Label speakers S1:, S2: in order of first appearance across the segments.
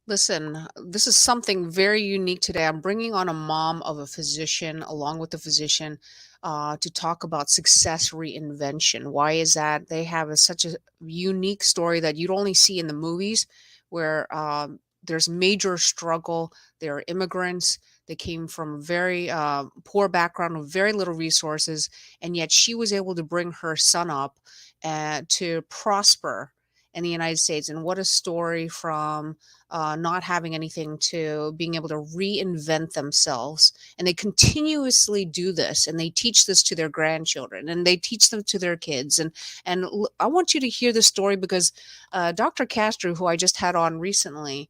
S1: Listen, this is something very unique today. I'm bringing on a mom of a physician along with the physician to talk about success reinvention. Why is that? They have such a unique story that you'd only see in the movies where there's major struggle. They're immigrants. They came from a very poor background with very little resources, and yet she was able to bring her son up to prosper in the United States. And what a story from not having anything to being able to reinvent themselves. And they continuously do this, and they teach this to their grandchildren, and they teach them to their kids. I want you to hear the story because Dr. Castro, who I just had on recently,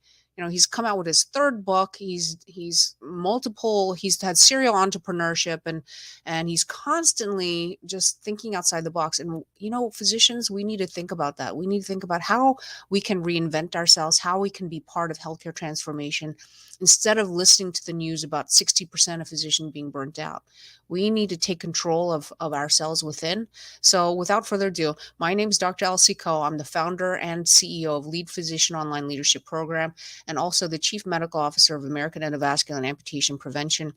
S1: he's come out with his third book. He's had serial entrepreneurship, and he's constantly just thinking outside the box. And physicians, we need to think about that. We need to think about how we can reinvent ourselves, how we can be part of healthcare transformation instead of listening to the news about 60% of physicians being burnt out. We need to take control of ourselves within. So without further ado, my name is Dr. Elsie Coe. I'm the founder and CEO of Lead Physician Online Leadership Program and also the Chief Medical Officer of American Endovascular and Amputation Prevention.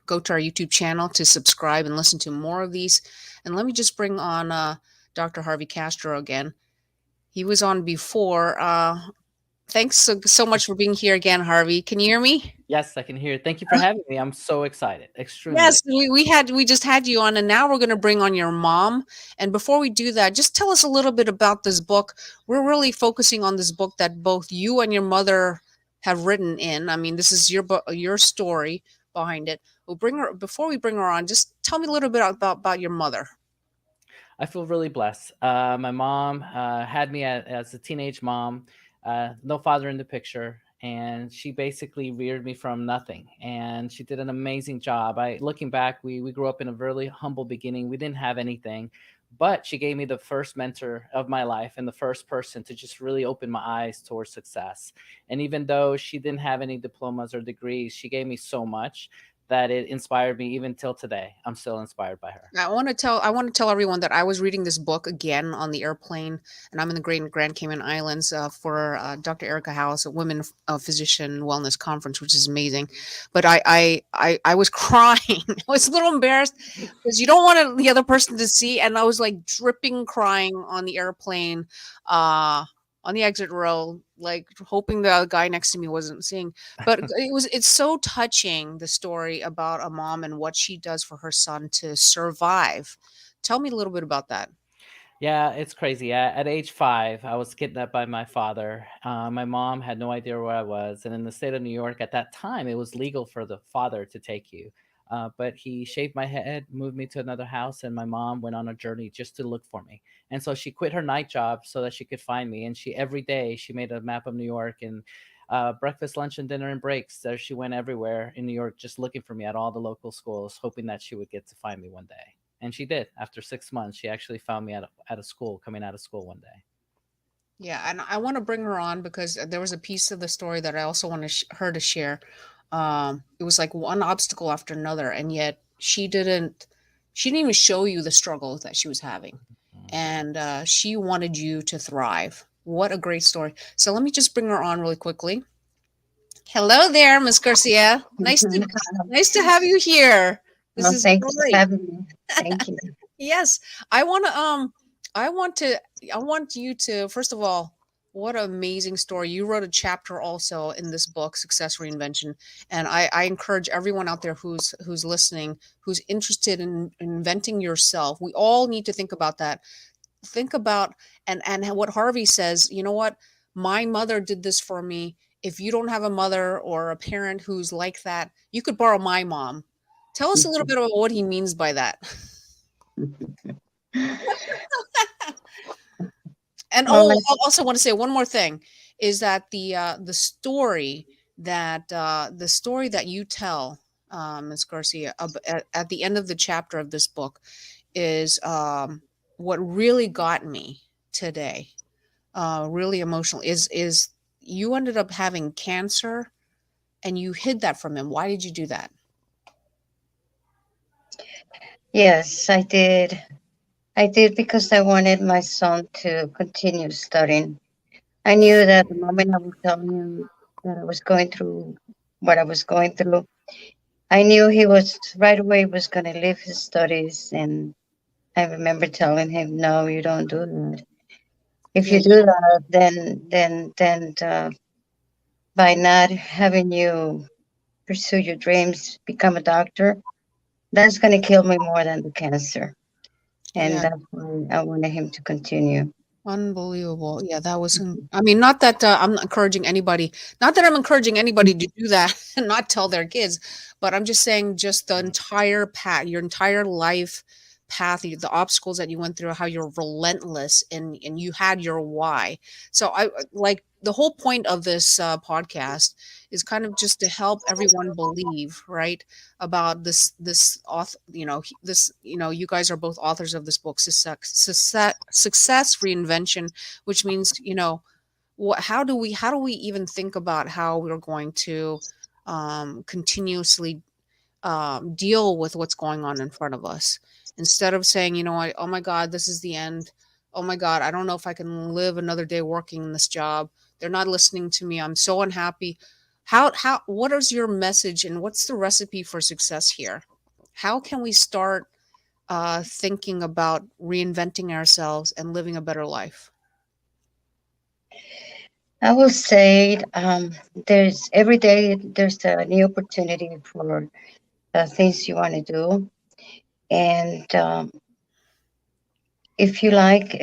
S1: Go to our YouTube channel to subscribe and listen to more of these. And let me just bring on Dr. Harvey Castro again. He was on before. Thanks so much for being here again, Harvey. Can you hear me?
S2: Yes, I can hear it. Thank you for having me. I'm so excited. Extremely.
S1: Yes, we just had you on, and now we're going to bring on your mom. And before we do that, just tell us a little bit about this book. We're really focusing on this book that both you and your mother have written in. I mean, this is your story behind it. We'll bring her before we bring her on. Just tell me a little bit about your mother.
S2: I feel really blessed. My mom had me as a teenage mom, no father in the picture, and she basically reared me from nothing. And she did an amazing job. Looking back, we grew up in a really humble beginning. We didn't have anything, but she gave me the first mentor of my life and the first person to just really open my eyes towards success. And even though she didn't have any diplomas or degrees, she gave me so much that it inspired me even till today. I'm still inspired by her.
S1: I want to tell everyone that I was reading this book again on the airplane, and I'm in the Grand Cayman Islands for Dr. Erica House, a women physician wellness conference, which is amazing. But I was crying. I was a little embarrassed because you don't want the other person to see, and I was like dripping crying on the airplane. On the exit row, like hoping the guy next to me wasn't seeing. But it's so touching, the story about a mom and what she does for her son to survive. Tell me a little bit about that.
S2: Yeah, it's crazy. At age 5, I was kidnapped by my father. My mom had no idea where I was. And in the state of New York at that time, it was legal for the father to take you. But he shaved my head, moved me to another house, and my mom went on a journey just to look for me. And so she quit her night job so that she could find me. And every day she made a map of New York and breakfast, lunch, and dinner and breaks. There she went everywhere in New York, just looking for me at all the local schools, hoping that she would get to find me one day. And she did. After 6 months, she actually found me at a school, coming out of school one day.
S1: Yeah, and I want to bring her on because there was a piece of the story that I also want her to share. It was like one obstacle after another, and yet she didn't even show you the struggle that she was having,
S2: Mm.
S1: and she wanted you to thrive. What a great story! So let me just bring her on really quickly. Hello there, Miss Garcia. Nice to have you here. This
S3: Well,
S1: is
S3: thank you for
S1: great.
S3: having me. Thank you.
S1: Yes, I want to I want to I want you to, first of all, what an amazing story. You wrote a chapter also in this book, Success Reinvention, and I encourage everyone out there who's listening, who's interested in inventing yourself. We all need to think about that. Think about and what Harvey says, you know what? My mother did this for me. If you don't have a mother or a parent who's like that, you could borrow my mom. Tell us a little bit about what he means by that. And
S3: Well,
S1: I also want to say one more thing is that the story that you tell, Ms. Garcia, at the end of the chapter of this book is what really got me today. Really emotional is you ended up having cancer and you hid that from him. Why did you do that?
S3: yes, I did. I did because I wanted my son to continue studying. I knew that the moment I would tell him that I was going through what I was going through. I knew he was right away was going to leave his studies, and I remember telling him, "No, you don't do that. If
S1: Yeah,
S3: you do that, then by not having you pursue your dreams, become a doctor, that's going to kill me more than the cancer." And
S1: yeah.
S3: that's why I wanted him to continue.
S1: Unbelievable. Yeah, that was I mean, not that, I'm encouraging anybody not that I'm encouraging anybody to do that and not tell their kids, but I'm just saying just the entire path, your entire life path, the obstacles that you went through, how you're relentless and you had your why. So like the whole point of this podcast is kind of just to help everyone believe, right? About this author, this, you guys are both authors of this book, success reinvention, which means, how do we even think about how we're going to continuously deal with what's going on in front of us, instead of saying, oh my God, this is the end. Oh my God, I don't know if I can live another day working in this job. They're not listening to me. I'm so unhappy. What is your message and what's the recipe for success here? How can we start thinking about reinventing ourselves and living a better life?
S3: I will say there's every day there's a new opportunity for things you want to do, and if you like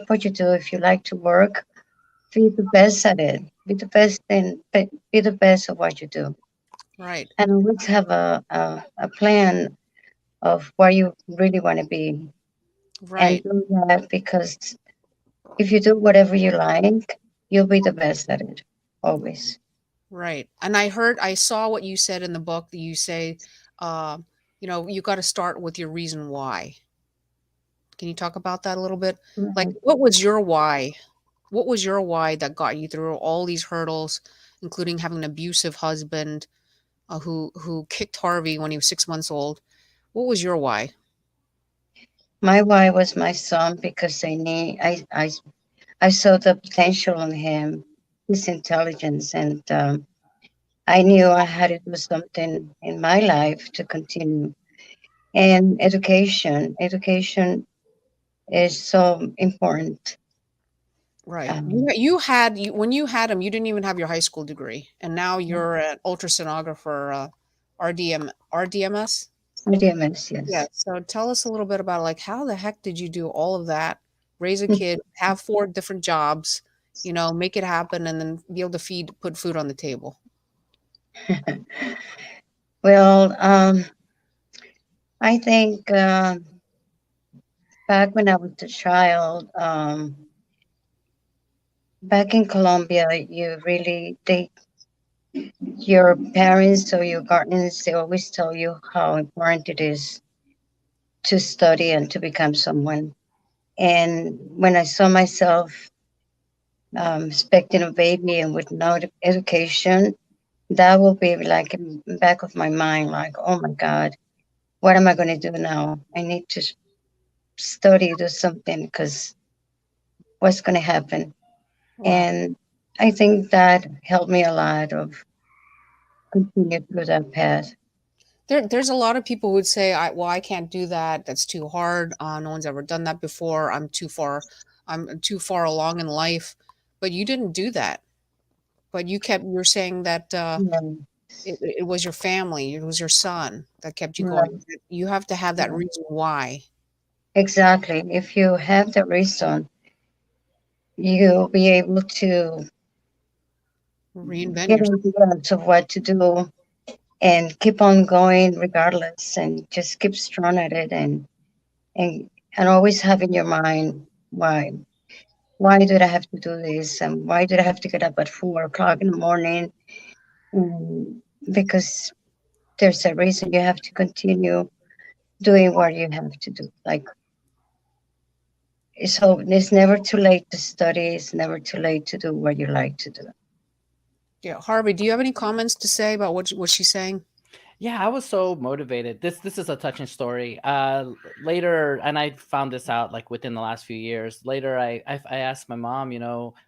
S3: what you do, if you like to work, be the best at it. Be the best be the best at what you do,
S1: Right,
S3: and always have a plan of where you really want to be, and
S1: right,
S3: do that because if you do whatever you like, you'll be the best at it always.
S1: right. And I saw what you said in the book that you say, uh, you got to start with your reason why. Can you talk about that a little bit? Like,
S3: Right.
S1: what was your why? What was your why that got you through all these hurdles, including having an abusive husband who kicked Harvey when he was 6 months old? What was your why?
S3: My why was my son because I saw the potential in him, his intelligence, and I knew I had to do something in my life to continue. And education is so important.
S1: Right. You
S3: Um,
S1: you had you when you had him, you didn't even have your high school degree, and now you're an ultrasonographer, RDMS.
S3: DMS,
S1: Yeah.
S3: yes.
S1: So tell us a little bit about, like, how the heck did you do all of that? Raise a kid, have four different jobs, make it happen, and then be able to put food on the table.
S3: Well, I think back when I was a child, back in Colombia, you really they your parents or your guardians they always tell you how important it is to study and to become someone. And when I saw myself expecting a baby and with no education, that will be like in the back of my mind, like, oh my God, what am I going to do now? I need to study, do something, because what's going to happen?
S1: Wow.
S3: And I think that helped me a lot of continue through that path.
S1: There's a lot of people who would say, well, I can't do that. That's too hard. No one's ever done that before. I'm too far along in life. But you didn't do that. But you're saying that
S3: Yeah,
S1: it was your family, it was your son that kept you going.
S3: right.
S1: You have to have that
S3: Yeah,
S1: reason why.
S3: exactly. If you have the reason, you'll be able to
S1: Reinvent
S3: get
S1: yourself.
S3: ideas of what to do and keep on going regardless and just keep strong at it and and always have in your mind why did I have to do this and why did I have to get up at 4 o'clock in the morning, and because there's a reason you have to continue doing what you have to do. Like, so it's never too late to study, it's never too late to do what you like to do.
S1: Yeah, Harvey, do you have any comments to say about what she's saying?
S2: Yeah, I was so motivated. This is a touching story. Later, and I found this out like within the last few years. Later, I asked my mom.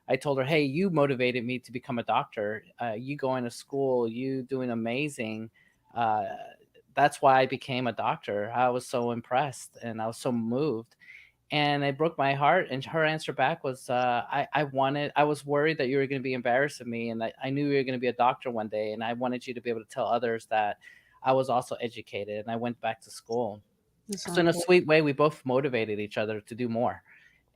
S2: I told her, "Hey, you motivated me to become a doctor. You going to school, you doing amazing. Uh, that's why I became a doctor. I was so impressed and I was so moved." And it broke my heart. And her answer back was, I was worried that you were going to be embarrassed of me, and I knew you were going to be a doctor one day, and I wanted you to be able to tell others that I was also educated, and I went back to school.
S1: That's
S2: So in a
S1: wonderful.
S2: sweet way, we both motivated each other to do more.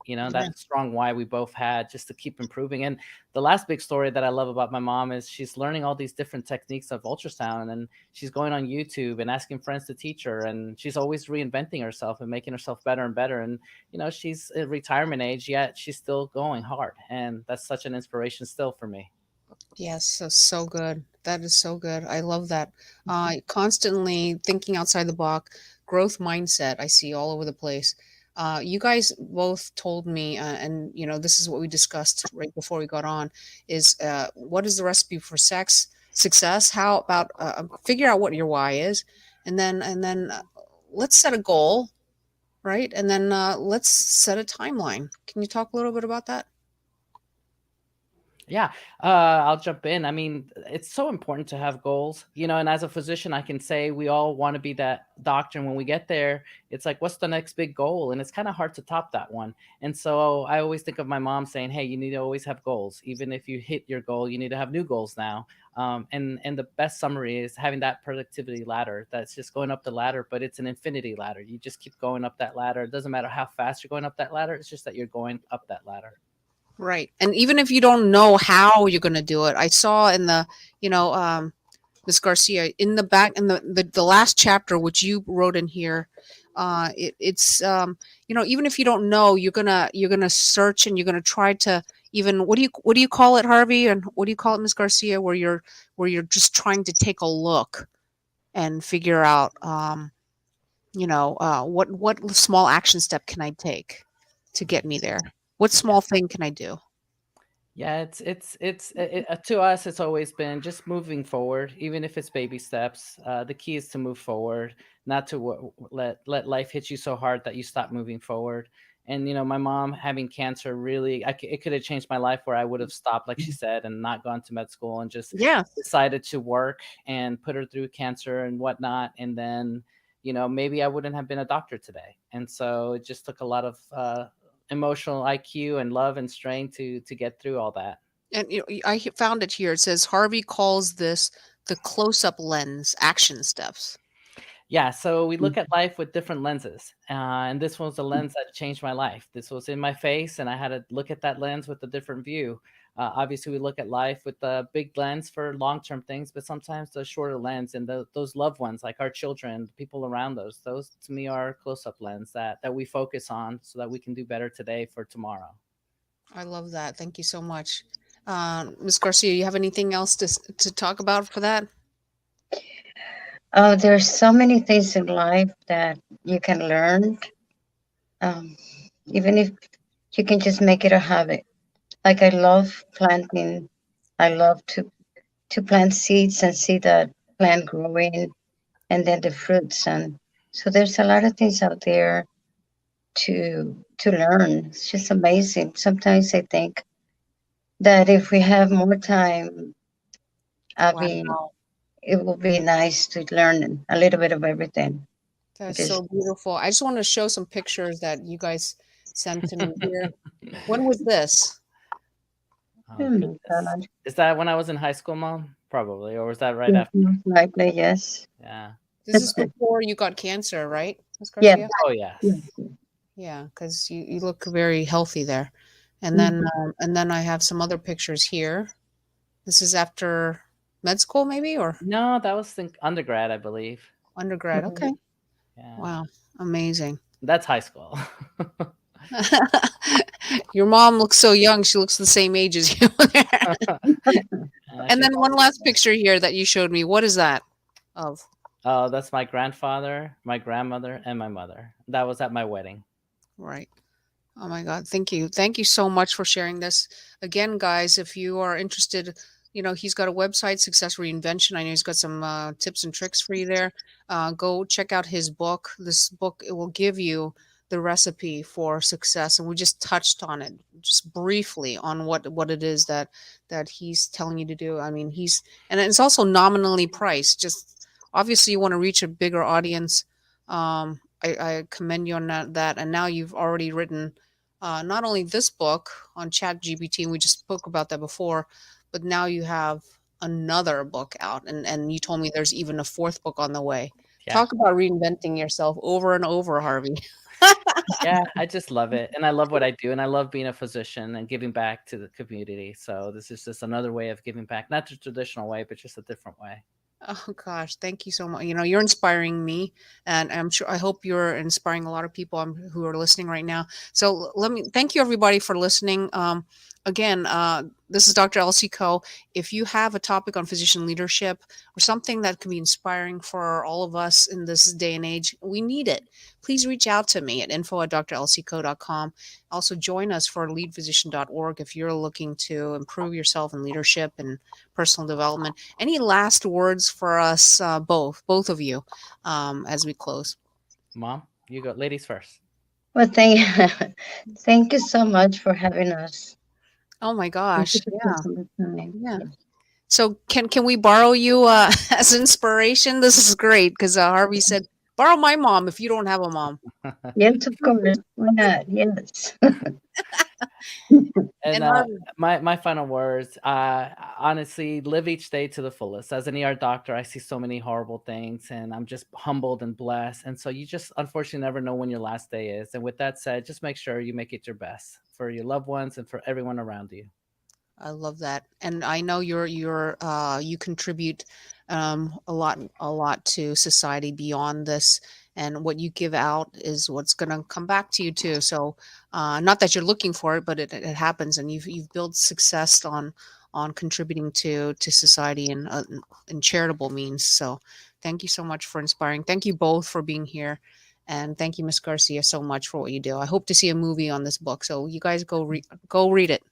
S1: Yeah.
S2: That strong why we both had just to keep improving. And the last big story that I love about my mom is she's learning all these different techniques of ultrasound, and she's going on YouTube and asking friends to teach her. And she's always reinventing herself and making herself better and better. And, she's at retirement age, yet she's still going hard. And that's such an inspiration still for me.
S1: Yes, that's so good. That is so good. I love that. Constantly thinking outside the box, growth mindset. I see all over the place. You guys both told me, and this is what we discussed right before we got on, is what is the recipe for success? How about figure out what your why is, and then let's set a goal, right? And then let's set a timeline. Can you talk a little bit about that?
S2: Yeah, I'll jump in. I mean, it's so important to have goals, and as a physician, I can say we all want to be that doctor. And when we get there, it's like, what's the next big goal? And it's kind of hard to top that one. And so I always think of my mom saying, hey, you need to always have goals. Even if you hit your goal, you need to have new goals now. And the best summary is having that productivity ladder that's just going up the ladder, but it's an infinity ladder. You just keep going up that ladder. It doesn't matter how fast you're going up that ladder. It's just that you're going up that ladder.
S1: Right. And even if you don't know how you're going to do it, I saw in the, you know, Miss Garcia, in the back, in the last chapter, which you wrote in here, it's, even if you don't know, you're gonna search and you're gonna try to even, what do you call it, Harvey? And what do you call it, Miss Garcia, where you're just trying to take a look and figure out, what small action step can I take to get me there? What small thing can I do?
S2: Yeah, to us, it's always been just moving forward, even if it's baby steps. The key is to move forward, not to let life hit you so hard that you stop moving forward. And my mom having cancer really, it could have changed my life where I would have stopped, like she said, and not gone to med school and just
S1: Yeah.
S2: decided to work and put her through cancer and whatnot. And then, maybe I wouldn't have been a doctor today. And so it just took a lot of emotional IQ and love and strength to get through all that.
S1: And found it here. It says Harvey calls this the close-up lens action steps.
S2: Yeah, so we look at life with different lenses, and this was a lens that changed my life. This was in my face, and I had to look at that lens with a different view. Obviously, we look at life with the big lens for long-term things, but sometimes the shorter lens and those loved ones, like our children, the people around those to me are close-up lens that we focus on so that we can do better today for tomorrow.
S1: I love that. Thank you so much. Ms. Garcia, you have anything else to talk about for that?
S3: Oh, there's so many things in life that you can learn, um, even if you can just make it a habit. Like I love planting. I love to plant seeds and see that plant growing and then the fruits. And so there's a lot of things out there to learn. It's just amazing. Sometimes I think that if we have more time, I mean,
S1: Wow.
S3: it will be nice to learn a little bit of everything
S1: That's
S3: because
S1: so beautiful. I just want to show some pictures that you guys sent to me here. When was this?
S2: Oh
S3: oh my
S2: goodness,
S3: God,
S2: is that when I was in high school, Mom? Probably, or was that right
S3: yes,
S2: after?
S3: most likely, yes.
S2: Yeah.
S1: This is before you got cancer, right, Ms.
S3: Yeah.
S1: Garcia?
S2: Oh
S3: Yeah.
S2: yes.
S1: Yeah, because you look very healthy there. And then
S3: Mhm.
S1: I have some other pictures here. This is after med school, maybe, or
S2: No, that was in undergrad, I believe.
S1: undergrad. Okay.
S2: Yeah,
S1: Wow. Amazing.
S2: that's high school.
S1: Your mom looks so young. She looks the same age as you. And
S2: She's
S1: then one
S2: always.
S1: last picture here that you showed me. What is that of?
S2: Oh, that's my grandfather, my grandmother, and my mother. That was at my wedding.
S1: Right. Oh my God. Thank you. Thank you so much for sharing this. Again, guys, if you are interested, he's got a website, Success Reinvention. I know he's got some tips and tricks for you there. Go check out his book. This book, it will give you the recipe for success, and we just touched on it just briefly on what it is that he's telling you to do. I mean, and it's also nominally priced. Just obviously, you want to reach a bigger audience. I commend you on that. And now you've already written not only this book on ChatGPT, and we just spoke about that before, but now you have another book out, and you told me there's even a fourth book on the way.
S2: Yeah.
S1: Talk about reinventing yourself over and over, Harvey.
S2: Yeah, I just love it. And I love what I do. And I love being a physician and giving back to the community. So this is just another way of giving back, not the traditional way, but just a different way.
S1: Oh gosh, thank you so much. You're inspiring me, and I hope you're inspiring a lot of people who are listening right now. So let me thank you everybody for listening. Again, this is Dr. Elsie Coe. If you have a topic on physician leadership or something that can be inspiring for all of us in this day and age, we need it. Please reach out to me at info@drlcco.com. Also join us for leadphysician.org if you're looking to improve yourself in leadership and personal development. Any last words for us, both of you, as we close?
S2: Mom, you go. Ladies first.
S3: Well, thank you so much for having us.
S1: Oh my
S3: Thank you
S1: gosh,
S3: for
S1: yeah,
S3: taking the time.
S1: yeah. So can we borrow you as inspiration? This is great because Harvey said, "Borrow my mom if you don't have a mom."
S3: Yes, of course. Why not? Yes.
S2: And
S1: And Harvey,
S2: my final words, honestly, live each day to the fullest. As an ER doctor, I see so many horrible things, and I'm just humbled and blessed. And so you just unfortunately never know when your last day is. And with that said, just make sure you make it your best for your loved ones and for everyone around you.
S1: I love that, and I know you contribute a lot to society beyond this, and what you give out is what's going to come back to you too. So, not that you're looking for it, but it happens, and you've built success on contributing to society in charitable means. So, thank you so much for inspiring. Thank you both for being here. And thank you, Miss Garcia, so much for what you do. I hope to see a movie on this book. So you guys go read it.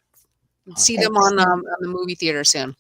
S1: See them
S2: Awesome.
S1: on
S3: Excellent.
S1: the movie theater soon.